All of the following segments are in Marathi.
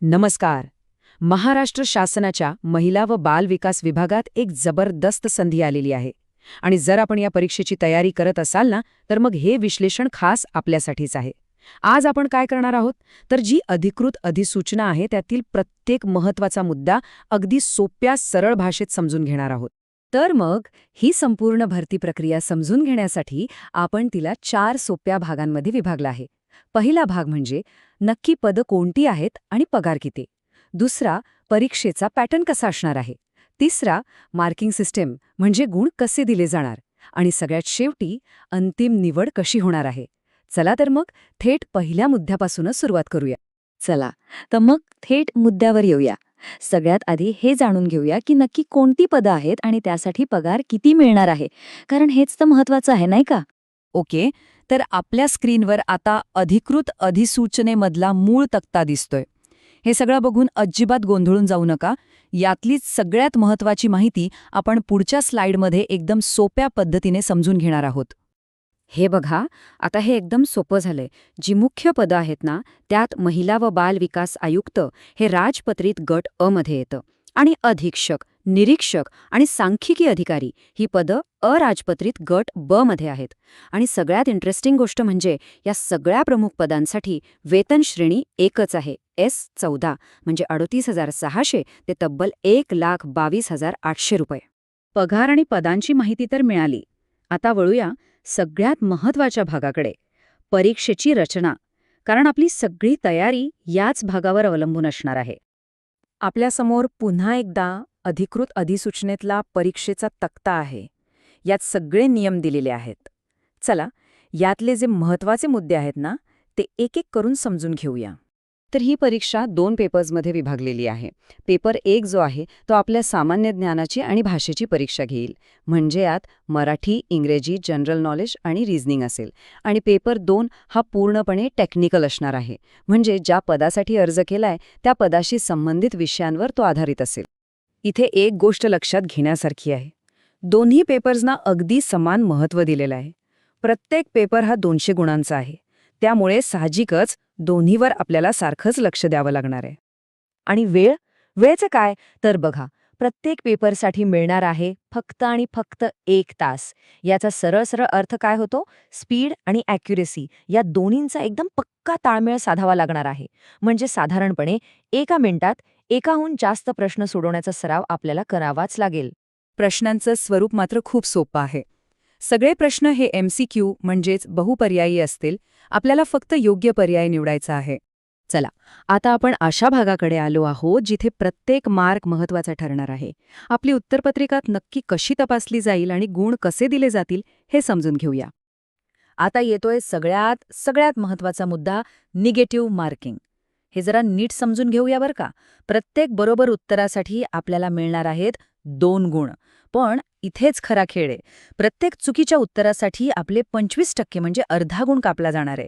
नमस्कार. महाराष्ट्र शासनाच्या महिला व बाल विकास विभागात एक जबरदस्त संधी आलेली आहे आणि जर आपण या परीक्षेची तयारी करत असाल ना तर मग हे विश्लेषण खास आपल्यासाठीच आहे. आज आपण काय करणार आहोत तर जी अधिकृत अधिसूचना आहे त्यातील प्रत्येक महत्त्वाचा मुद्दा अगदी सोप्या सरळ भाषेत समजून घेणार आहोत. तर मग ही संपूर्ण भरती प्रक्रिया समजून घेण्यासाठी आपण तिला 4 सोप्या भागांमध्ये विभागला आहे. पहिला भाग म्हणजे नक्की पदं कोणती आहेत आणि पगार किती. दुसरा, परीक्षेचा पॅटर्न कसा असणार आहे. तिसरा, मार्किंग सिस्टीम म्हणजे गुण कसे दिले जाणार. आणि सगळ्यात शेवटी, अंतिम निवड कशी होणार आहे. चला तर मग थेट पहिल्या मुद्द्यापासूनच सुरुवात करूया. चला तर मग थेट मुद्द्यावर येऊया. सगळ्यात आधी हे जाणून घेऊया की नक्की कोणती पदं आहेत आणि त्यासाठी पगार किती मिळणार आहे, कारण हेच तर महत्वाचं आहे, नाही का? ओके, तर आपल्या स्क्रीनवर आता अधिकृत अधिसूचनेमधला मूळ तक्ता दिसतोय. हे सगळं बघून अजिबात गोंधळून जाऊ नका. यातलीच सगळ्यात महत्त्वाची माहिती आपण पुढच्या स्लाइडमध्ये एकदम सोप्या पद्धतीने समजून घेणार आहोत. हे बघा, आता हे एकदम सोपं झालंय. जी मुख्य पदं आहेत ना, त्यात महिला व बाल विकास आयुक्त हे राजपत्रित गट अ मध्ये येतं आणि अधीक्षक, निरीक्षक आणि सांख्यिकी अधिकारी ही पदं अराजपत्रित गट ब मध्ये आहेत. आणि सगळ्यात इंटरेस्टिंग गोष्ट म्हणजे या सगळ्या प्रमुख पदांसाठी वेतन श्रेणी एकच आहे, S14, म्हणजे 38,600 ते तब्बल 1,22,800 रुपये. पगार आणि पदांची माहिती तर मिळाली. आता वळूया सगळ्यात महत्त्वाच्या भागाकडे, परीक्षेची रचना. कारण आपली सगळी तयारी याच भागावर अवलंबून असणार आहे. आपल्यासमोर पुन्हा एकदा अधिकृत अधिसूचनेतला परीक्षेचा तक्ता आहे. यात सगळे नियम दिलेले आहेत. चला, यातले जे महत्त्वाचे मुद्दे आहेत ना ते एक एक करून समजून घेऊया. तर ही परीक्षा 2 पेपर्समध्ये विभागलेली आहे. पेपर 1 जो आहे तो आपल्या सामान्य ज्ञानाची आणि भाषेची परीक्षा घेईल. म्हणजे यात मराठी, इंग्रजी, जनरल नॉलेज आणि रिझनिंग असेल. आणि पेपर 2 हा पूर्णपणे टेक्निकल असणार आहे. म्हणजे ज्या पदासाठी अर्ज केलाय त्या पदाशी संबंधित विषयांवर तो आधारित असेल. इथे एक गोष्ट लक्षात घेण्यासारखी आहे. दोन्ही पेपर्सना अगदी समान महत्त्व दिलेलं आहे. प्रत्येक पेपर हा 200 गुणांचा आहे. त्यामुळे साहजिकच दोन्हीवर आपल्याला सारखंच लक्ष द्यावं लागणार आहे. आणि वेळचं काय तर बघा, प्रत्येक पेपरसाठी मिळणार आहे फक्त आणि फक्त 1 तास. याचा सरळ सरळ अर्थ काय होतो, स्पीड आणि ॲक्युरेसी या दोन्हींचा एकदम पक्का ताळमेळ साधावा लागणार आहे. म्हणजे साधारणपणे 1 मिनिटात एकाहून जास्त प्रश्न सोडवण्याचा सराव आपल्याला करावाच लागेल. प्रश्नांचं स्वरूप मात्र खूप सोपं आहे. सगळे प्रश्न हे MCQ म्हणजेच बहुपर्यायी असतील. आपल्याला फक्त योग्य पर्याय निवडायचा आहे. चला, आता आपण अशा भागाकडे आलो आहोत जिथे प्रत्येक मार्क महत्त्वाचा ठरणार आहे. आपली उत्तरपत्रिका नक्की कशी तपासली जाईल आणि गुण कसे दिले जातील हे समजून घेऊया. आता येतोय सगळ्यात महत्त्वाचा मुद्दा, निगेटिव्ह मार्किंग. हे जरा नीट समजून घेऊया बरं का. प्रत्येक बरोबर उत्तरासाठी आपल्याला मिळणार आहेत 2 गुण. पण इथेच खरा खेळ आहे. प्रत्येक चुकीच्या उत्तरासाठी आपले 25% म्हणजे अर्धा गुण कापला जाणार आहे.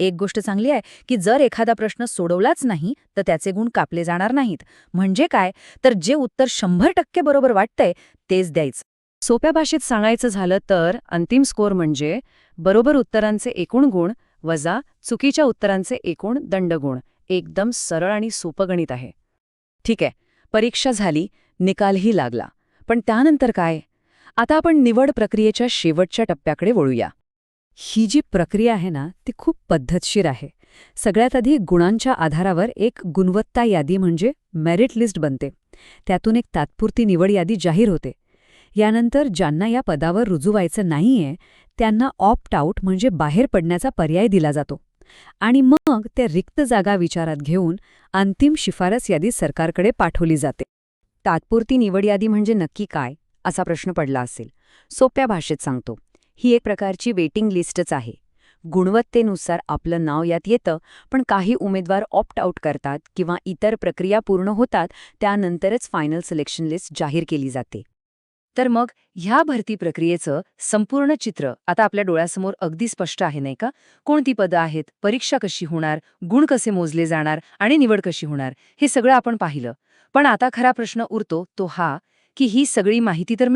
एक गोष्ट चांगली आहे की जर एखादा प्रश्न सोडवलाच नाही तर त्याचे गुण कापले जाणार नाहीत. म्हणजे काय तर जे उत्तर 100% बरोबर वाटतंय तेच द्यायचं. सोप्या भाषेत सांगायचं झालं तर अंतिम स्कोअर म्हणजे बरोबर उत्तरांचे एकूण गुण वजा चुकीच्या उत्तरांचे एकूण दंडगुण. एकदम सरळ आणि सोपं गणित आहे. ठीक आहे, परीक्षा झाली, निकालही लागला. पण त्यानंतर काय? आता आपण निवड प्रक्रियेच्या शेवटच्या टप्प्याकडे वळूया. ही जी प्रक्रिया आहे ना ती खूप पद्धतशीर आहे. सगळ्यात आधी गुणांच्या आधारावर एक गुणवत्ता यादी म्हणजे मेरिट लिस्ट बनते. त्यातून एक तात्पुरती निवड यादी जाहीर होते. यानंतर ज्यांना या पदावर रुजू व्हायचं नाहीये त्यांना ऑप्ट आऊट म्हणजे बाहेर पडण्याचा पर्याय दिला जातो. आणि मग त्या रिक्त जागा विचारात घेऊन अंतिम शिफारस यादी सरकारकडे पाठवली जाते. तात्पुरती निवड यादी म्हणजे नक्की काय असा प्रश्न पडला असेल. सोप्या भाषेत सांगतो, ही एक प्रकारची वेटिंग लिस्टच आहे. गुणवत्तेनुसार आपलं नाव यात येतं, पण काही उमेदवार ऑप्ट आऊट करतात किंवा इतर प्रक्रिया पूर्ण होतात त्यानंतरच फायनल सिलेक्शन लिस्ट जाहीर केली जाते. तर मग ह्या भरती प्रक्रियेचं संपूर्ण चित्र आता आपल्या डोळ्यासमोर अगदी स्पष्ट आहे, नाही का? कोणती पदं आहेत, परीक्षा कशी होणार, गुण कसे मोजले जाणार आणि निवड कशी होणार, हे सगळं आपण पाहिलं. पण आता खरा प्रश्न उरतो तो हा की ही सगळी माहिती तर